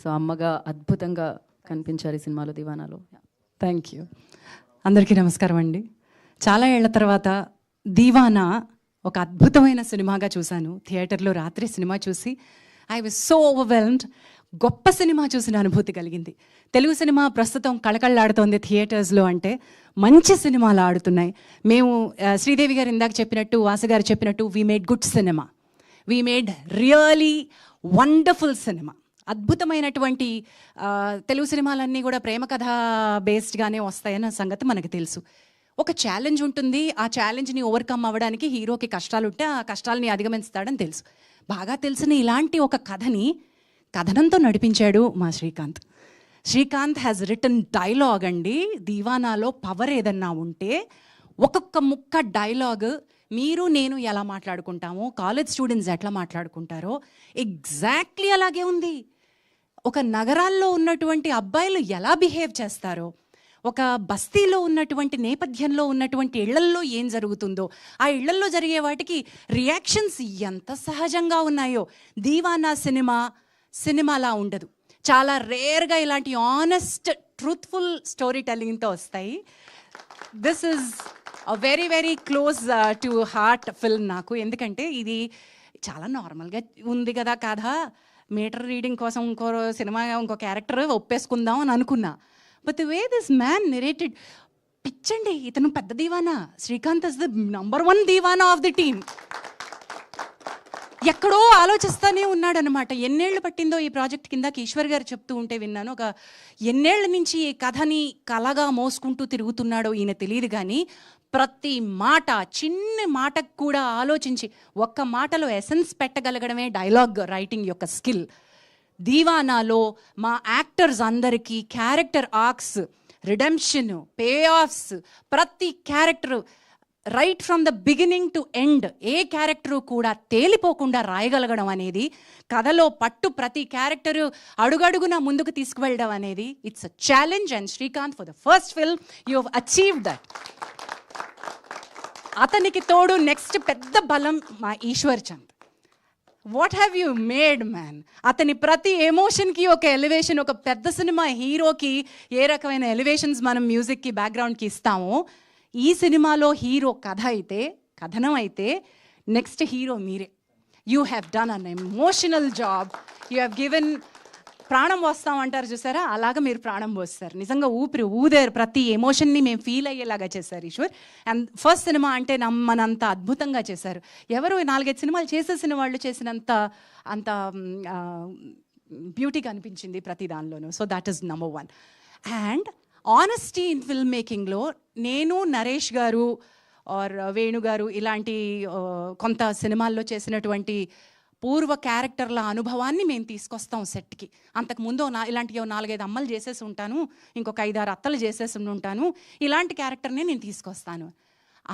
So అమ్మగా అద్భుతంగా కనిపించారు ఈ సినిమాలో దివానాలో. Thank you. అందరికీ నమస్కారం అండి. చాలా ఏళ్ల తర్వాత దీవానా ఒక అద్భుతమైన సినిమాగా చూశాను. థియేటర్లో రాత్రి సినిమా చూసి ఐ వాజ్ సో ఓవర్వెల్మ్డ్. గొప్ప సినిమా చూసిన అనుభూతి కలిగింది. తెలుగు సినిమా ప్రస్తుతం కళకళలాడుతోంది థియేటర్స్లో అంటే మంచి సినిమాలు ఆడుతున్నాయి. మేము శ్రీదేవి గారు ఇందాక చెప్పినట్టు, వాసు గారు చెప్పినట్టు, we made good cinema, we made really wonderful cinema. అద్భుతమైనటువంటి తెలుగు సినిమాలన్నీ కూడా ప్రేమ కథ బేస్డ్గానే వస్తాయన్న సంగతి మనకు తెలుసు. ఒక ఛాలెంజ్ ఉంటుంది, ఆ ఛాలెంజ్ని ఓవర్కమ్ అవ్వడానికి హీరోకి కష్టాలు ఉంటే ఆ కష్టాలని అధిగమిస్తాడని తెలుసు. బాగా తెలిసిన ఇలాంటి ఒక కథని కథనంతో నడిపించాడు మా Srikanth. Srikanth has written dialogue అండి. దీవానాలో పవర్ ఏదన్నా ఉంటే ఒక్కొక్క ముక్క డైలాగ్ మీరు నేను ఎలా మాట్లాడుకుంటామో, కాలేజ్ స్టూడెంట్స్ ఎట్లా మాట్లాడుకుంటారో ఎగ్జాక్ట్లీ అలాగే ఉంది. ఒక నగరాల్లో ఉన్నటువంటి అబ్బాయిలు ఎలా బిహేవ్ చేస్తారో, ఒక బస్తీలో ఉన్నటువంటి నేపథ్యంలో ఉన్నటువంటి ఇళ్లల్లో ఏం జరుగుతుందో, ఆ ఇళ్లల్లో జరిగే వాటికి రియాక్షన్స్ ఎంత సహజంగా ఉన్నాయో దీవానా సినిమాలా ఉండదు. చాలా రేర్గా ఇలాంటి ఆనెస్ట్ ట్రూత్ఫుల్ స్టోరీ టెల్లింగ్తో వస్తాయి. This is a very very close to heart film నాకు. ఎందుకంటే ఇది చాలా నార్మల్గా ఉంది కదా కథ, మీటర్ రీడింగ్ కోసం ఇంకో సినిమా ఇంకో క్యారెక్టర్ ఒప్పేసుకుందాం అని అనుకున్నా. But the way this man narrated, పిచ్చండి, ఇతను పెద్ద దీవానా. శ్రీకాంత్ ఇస్ ద #1 దీవానా ఆఫ్ ది టీమ్. ఎక్కడో ఆలోచిస్తూనే ఉన్నాడనమాట. ఎన్నేళ్ళు పట్టిందో ఈ ప్రాజెక్ట్ కింద ఈశ్వర్ గారు చెప్తూ ఉంటే విన్నాను. ఒక ఎన్నేళ్ల నుంచి ఈ కథని కలగా మోసుకుంటూ తిరుగుతున్నాడో ఈయన తెలియదు, కానీ ప్రతి మాట, చిన్న మాటకు కూడా ఆలోచించి ఒక్క మాటలో ఎసెన్స్ పెట్టగలగడమే డైలాగ్ రైటింగ్ యొక్క స్కిల్. దీవానాలో మా యాక్టర్స్ అందరికీ character arcs, redemption, payoffs, ప్రతి character right from the beginning to end ఏ క్యారెక్టరు కూడా తేలిపోకుండా రాయగలగడం అనేది, కథలో పట్టు ప్రతి క్యారెక్టరు అడుగడుగున ముందుకు తీసుకువెళ్ళడం అనేది it's a challenge. And Srikanth for the first film you have achieved that. అతనికి తోడు నెక్స్ట్ పెద్ద బలం మా Eshwar Chand. What have you made man. అతని ప్రతి ఎమోషన్కి ఒక ఎలివేషన్. ఒక పెద్ద సినిమా హీరోకి ఏ రకమైన ఎలివేషన్స్ మనం మ్యూజిక్కి బ్యాక్గ్రౌండ్కి ఇస్తామో, ఈ సినిమాలో హీరో కథ అయితే, కథనం అయితే నెక్స్ట్ హీరో మీరే. You have done an emotional job. You have given, ప్రాణం పోస్తామంటారు చూసారా, అలాగా మీరు ప్రాణం పోస్తారు. నిజంగా ఊపిరి ఊదారు. ప్రతి ఎమోషన్ని మేము ఫీల్ అయ్యేలాగా చేశారు ఈశ్వర్. అండ్ ఫస్ట్ సినిమా అంటే నమ్మనంత అద్భుతంగా చేశారు. ఎవరు 4-5 సినిమాలు చేసేసిన వాళ్ళు చేసినంత అంత బ్యూటీ కనిపించింది ప్రతి దానిలోనూ. So that is #1. And honesty in film మేకింగ్లో నేను, నరేష్ గారు ఆర్ వేణు గారు ఇలాంటి కొంత సినిమాల్లో చేసినటువంటి పూర్వ క్యారెక్టర్ల అనుభవాన్ని మేము తీసుకొస్తాం సెట్కి. అంతకుముందు ఇలాంటి 4-5 అమ్మలు చేసేసి ఉంటాను, ఇంకొక 5-6 అత్తలు చేసేసి ఉంటాను, ఇలాంటి క్యారెక్టర్ని నేను తీసుకొస్తాను.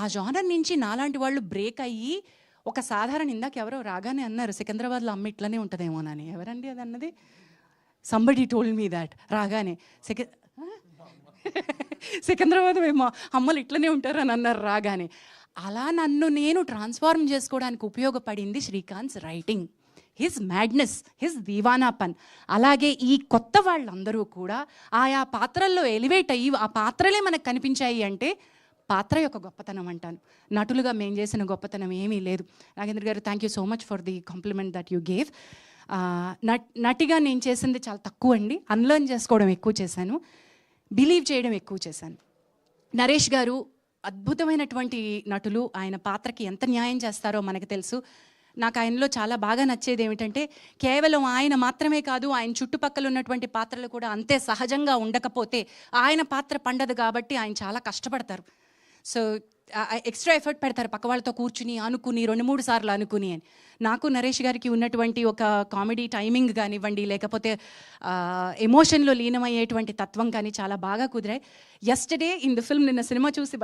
ఆ జానర్ నుంచి నాలాంటి వాళ్ళు బ్రేక్ అయ్యి ఒక సాధారణ, ఇందాక ఎవరో రాగానే అన్నారు సికింద్రాబాద్లో అమ్మ ఇట్లనే ఉంటుందేమోనని. ఎవరండి అది అన్నది? Somebody told me that. రాగానే సికింద్రాబాద్ మేము అమ్మలు ఇట్లనే ఉంటారు అని అన్నారు రాగానే. అలా నన్ను నేను ట్రాన్స్ఫార్మ్ చేసుకోవడానికి ఉపయోగపడింది Srikanth writing, his madness, his దీవానా పన్. అలాగే ఈ కొత్త వాళ్ళందరూ కూడా ఆయా పాత్రల్లో ఎలివేట్ అయ్యి ఆ పాత్రలే మనకు కనిపించాయి అంటే పాత్ర యొక్క గొప్పతనం అంటాను. నటులుగా మేము చేసిన గొప్పతనం ఏమీ లేదు. నాగేంద్ర గారు, thank you so much for the compliment that you gave. నటిగా నేను చేసింది చాలా తక్కువ అండి. అన్లర్న్ చేసుకోవడం ఎక్కువ చేశాను, బిలీవ్ చేయడం ఎక్కువ చేశాను. నరేష్ గారు అద్భుతమైనటువంటి నటులు. ఆయన పాత్రకి ఎంత న్యాయం చేస్తారో మనకు తెలుసు. నాకు ఆయనలో చాలా బాగా నచ్చేది ఏమిటంటే, కేవలం ఆయన మాత్రమే కాదు, ఆయన చుట్టుపక్కల ఉన్నటువంటి పాత్రలు కూడా అంతే సహజంగా ఉండకపోతే ఆయన పాత్ర పండదు. కాబట్టి ఆయన చాలా కష్టపడతారు. సో ఎక్స్ట్రా ఎఫర్ట్ పెడతారు పక్క వాళ్ళతో కూర్చుని అనుకుని 2-3 సార్లు అనుకుని అని. నాకు నరేష్ గారికి ఉన్నటువంటి ఒక కామెడీ టైమింగ్ కానివ్వండి, లేకపోతే ఎమోషన్లో లీనమయ్యేటువంటి తత్వం కానీ చాలా బాగా కుదిరాయి. యస్టర్డే ఇన్ ద ఫిల్మ్, నిన్న సినిమా చూసి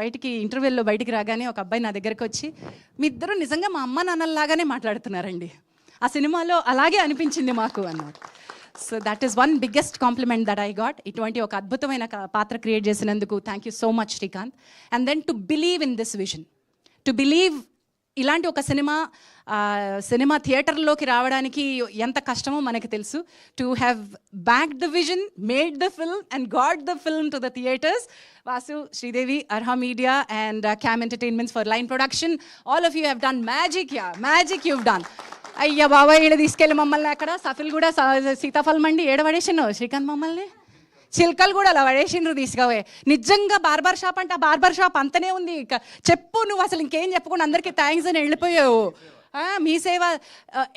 ఇంటర్వెల్లో బయటికి రాగానే ఒక అబ్బాయి నా దగ్గరకు వచ్చి, మీ ఇద్దరు నిజంగా మా అమ్మ నాన్నలాగానే మాట్లాడుతున్నారండి, ఆ సినిమాలో అలాగే అనిపించింది మాకు అన్నారు. So that is one biggest compliment that I got. ఇటువంటి ఒక అద్భుతమైన పాత్ర క్రియేట్ చేసినందుకు thank you so much Srikanth. And then to believe in this vision, to believe ఇలాంటి ఒక సినిమా థియేటర్లోకి రావడానికి ఎంత కష్టమో మనకి తెలుసు. To have back the vision, made the film and got the film to the theatres. Vasu, Sridevi, Arha Media and Cam Entertainments for line production. All of you have done magic, yeah. Magic you've done. అయ్యా బాబా ఈడ తీసుకెళ్ళి మమ్మల్ని అక్కడ shuffle కూడా సీతాఫలం మండి ఏడ పడేసినావు శ్రీకాంత్ మమ్మల్ని, చిల్కలు కూడా అలా పడేసిండ్రు తీసుకుపోయి. నిజంగా బార్బర్ షాప్ అంటే ఆ బార్బర్ షాప్ అంతనే ఉంది. చెప్పు నువ్వు అసలు ఇంకేం చెప్పకుండా అందరికీ థ్యాంక్స్ అని వెళ్ళిపోయావు. మీ సేవ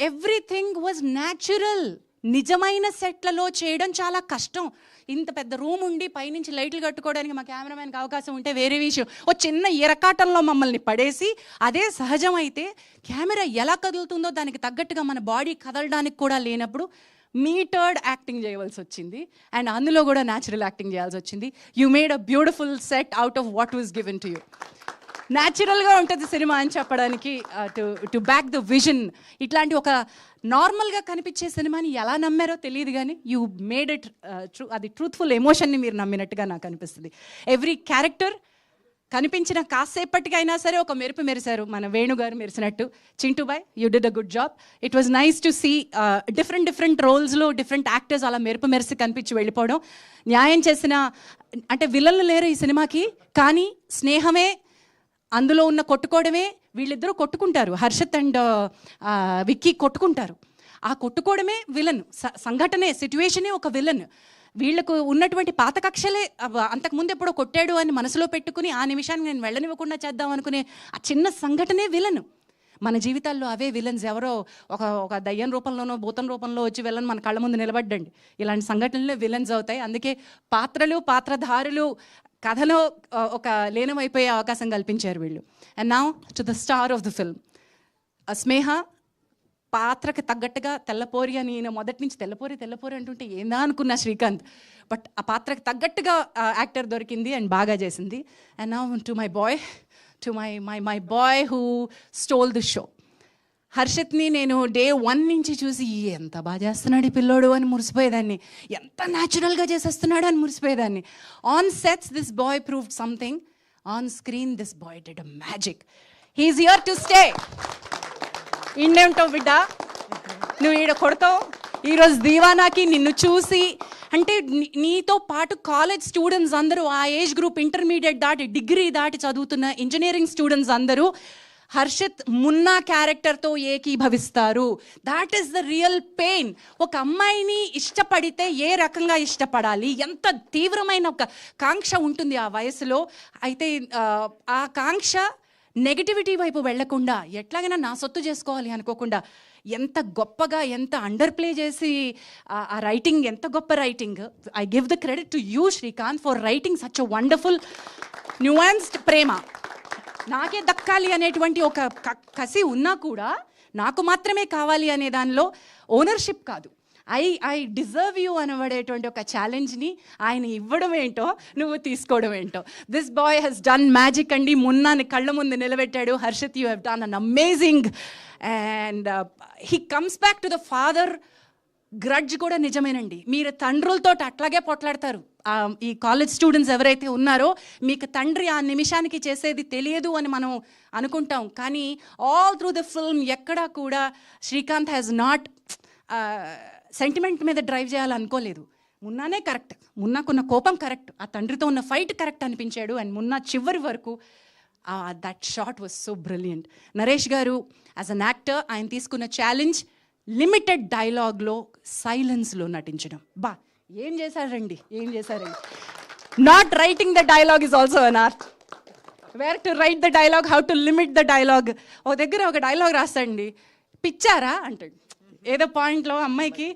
ఎవ్రీథింగ్ వాజ్ న్యాచురల్. నిజమైన సెట్లలో చేయడం చాలా కష్టం. ఇంత పెద్ద రూమ్ ఉండి పైనుంచి లైట్లు కట్టుకోవడానికి మా కెమెరామెన్కి అవకాశం ఉంటే వేరే విషయం. ఓ చిన్న ఎరకాటంలో మమ్మల్ని పడేసి అదే సహజమైతే కెమెరా ఎలా కదులుతుందో దానికి తగ్గట్టుగా మన బాడీ కదలడానికి కూడా లేనప్పుడు మీటర్డ్ యాక్టింగ్ చేయవలసి వచ్చింది. అండ్ అందులో కూడా న్యాచురల్ యాక్టింగ్ చేయాల్సి వచ్చింది. You made a beautiful set out of what was given to you. న్యాచురల్గా ఉంటుంది సినిమా అని చెప్పడానికి, టు బ్యాక్ ద విజన్. ఇట్లాంటి ఒక నార్మల్గా కనిపించే సినిమాని ఎలా నమ్మారో తెలియదు కానీ యూ మేడ్ ఇట్ అది ట్రూత్ఫుల్ ఎమోషన్ని మీరు నమ్మినట్టుగా నాకు అనిపిస్తుంది. ఎవ్రీ క్యారెక్టర్ కనిపించిన కాసేపటికైనా సరే ఒక మెరుపు మెరిశారు. మన వేణుగారు మెరిసినట్టు. Chintu boy, you did a good job. It was nice to see different రోల్స్లో డిఫరెంట్ యాక్టర్స్ అలా మెరుపు మెరిసి కనిపించి వెళ్ళిపోవడం. న్యాయం చేసిన అంటే విలన్లు లేరు ఈ సినిమాకి, కానీ స్నేహమే అందులో ఉన్న కొట్టుకోవడమే. వీళ్ళిద్దరూ కొట్టుకుంటారు, హర్షత్ అండ్ విక్కీ కొట్టుకుంటారు. ఆ కొట్టుకోవడమే విలన్, సంఘటనే సిట్యువేషనే ఒక విలన్. వీళ్ళకు ఉన్నటువంటి పాత కక్షలే అంతకుముందు ఎప్పుడో కొట్టాడు అని మనసులో పెట్టుకుని ఆ నిమిషాన్ని నేను వెళ్ళనివ్వకుండా చేద్దాం అనుకునే ఆ చిన్న సంఘటనే విలన్. మన జీవితాల్లో అవే విలన్స్. ఎవరో ఒక దయ్యం రూపంలోనో భూతం రూపంలో వచ్చి విలన్ మన కళ్ళ ముందు నిలబడ్డండి. ఇలాంటి సంఘటనలే విలన్స్ అవుతాయి. అందుకే పాత్రలు పాత్రధారులు కథలో ఒక లీనమైపోయే అవకాశం కల్పించారు వీళ్ళు. And now to the star of the film. Sneha పాత్రకు తగ్గట్టుగా తెల్లపోరి అని నేను మొదటి నుంచి తెల్లపోరి అంటుంటే ఏందా అనుకున్నా శ్రీకాంత్. బట్ ఆ పాత్రకు తగ్గట్టుగా యాక్టర్ దొరికింది అండ్ బాగా చేసింది. And now to my boy, to my boy who stole the show. హర్షత్ని నేను డే 1 నుంచి చూసి ఎంత బాగా చేస్తున్నాడు ఈ పిల్లోడు అని మురిసిపోయేదాన్ని, ఎంత న్యాచురల్గా చేసేస్తున్నాడు అని మురిసిపోయేదాన్ని. On sets this boy proved something, on screen this boy did a magic. He's here to stay. ఇండేంటో బిడ్డ, నువ్వు ఈడ కొడతావు. ఈరోజు దీవానాకి నిన్ను చూసి అంటే నీతో పాటు కాలేజ్ స్టూడెంట్స్ అందరూ, ఆ ఏజ్ గ్రూప్ ఇంటర్మీడియట్ దాటి డిగ్రీ దాటి చదువుతున్న ఇంజనీరింగ్ స్టూడెంట్స్ అందరూ హర్షత్ మున్నా క్యారెక్టర్తో ఏకీభవిస్తారు. That is the real pain. ఒక అమ్మాయిని ఇష్టపడితే ఏ రకంగా ఇష్టపడాలి, ఎంత తీవ్రమైన ఒక కాంక్ష ఉంటుంది ఆ వయసులో. అయితే ఆ కాంక్ష నెగటివిటీ వైపు వెళ్లకుండా ఎట్లాగైనా నా సొత్తు చేసుకోవాలి అనుకోకుండా ఎంత గొప్పగా, ఎంత అండర్ ప్లే చేసి ఆ రైటింగ్, ఎంత గొప్ప writing. I give the credit to you Srikanth for writing such a wonderful nuanced ప్రేమ. నాకే దక్కాలి అనేటువంటి ఒక కసి ఉన్నా కూడా నాకు మాత్రమే కావాలి అనే దానిలో ఓనర్షిప్ కాదు, ఐ డిజర్వ్ యూ అనబడేటువంటి ఒక ఛాలెంజ్ని ఆయన ఇవ్వడం ఏంటో, నువ్వు తీసుకోవడం ఏంటో. This boy Hess done magic అండి. మున్నాని కళ్ళ ముందు నిలబెట్టాడు. Harshad, you have done an amazing. And he comes back to the father grudge కూడా నిజమేనండి. మీరు తండ్రులతో అట్లాగే పొట్లాడతారు. ఈ కాలేజ్ స్టూడెంట్స్ ఎవరైతే ఉన్నారో, మీకు తండ్రి ఆ నిమిషానికి చేసేది తెలియదు అని మనం అనుకుంటాం, కానీ ఆల్ త్రూ ద ఫిల్మ్ ఎక్కడా కూడా శ్రీకాంత్ హ్యాస్ నాట్ సెంటిమెంట్ మీద డ్రైవ్ చేయాలనుకోలేదు. మున్నానే కరెక్ట్, మున్నాకున్న కోపం కరెక్ట్, ఆ తండ్రితో ఉన్న ఫైట్ కరెక్ట్ అనిపించాడు. అండ్ మున్నా చివరి వరకు that shot was so brilliant. Naresh గారు యాజ్ అన్ యాక్టర్ ఆయన తీసుకున్న ఛాలెంజ్ లిమిటెడ్ డైలాగ్లో సైలెన్స్లో నటించడం. ఏం చేశారండి. Not writing the dialogue is also an art. Where to write the dialogue, how to limit the dialogue. ఒక దగ్గర ఒక డైలాగ్ రాస్తాడండి, పిచ్చారా అంటాడు. ఏదో పాయింట్లో అమ్మాయికి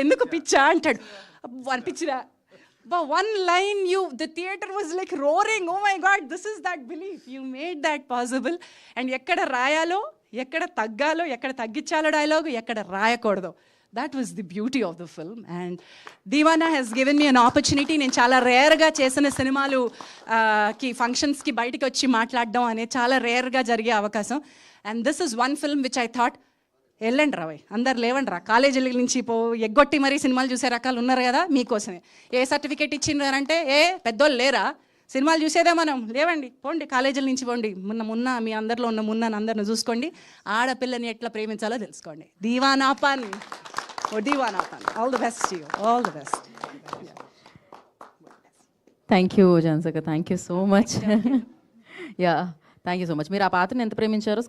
ఎందుకు పిచ్చా అంటాడు. పిచ్చిరా. One line, the theater was like roaring. Oh my God, this is that belief. You made that possible. And ekkada rayalo, ekkada taggalo, ekkada taggichalo dialogue, ekkada rayakooడదు. That was the beauty of the film. And Deevana has given me an opportunity. నేను చాలా రేర్గా చేసిన సినిమాలు కి ఫంక్షన్స్కి బయటకు వచ్చి మాట్లాడడం అనేది చాలా రేర్గా జరిగే అవకాశం. And this is one film which I thought, వెళ్ళండి రా భయ్, అందరు లేవండి రా, కాలేజీల నుంచి ఎగ్గొట్టి మరీ సినిమాలు చూసే రకాలు ఉన్నారు కదా, మీకోసమే. ఏ సర్టిఫికేట్ ఇచ్చిండ్రంటే, పెద్దోళ్ళు లేరా, సినిమాలు చూసేదే మనం, లేవండి పోండి, కాలేజీల నుంచి పోండి, మున్న మీ అందరిలో ఉన్న మున్నాను అందరిని చూసుకోండి, ఆడపిల్లని ఎట్లా ప్రేమించాలో తెలుసుకోండి. దీవానా పాన్, ఓ దీవానా పాన్. All the best you, all the best. Thank you జాన్సక్క, thank you so much. Yeah, thank you so much. మీరు ఆ పాత్రని ఎంత ప్రేమించారో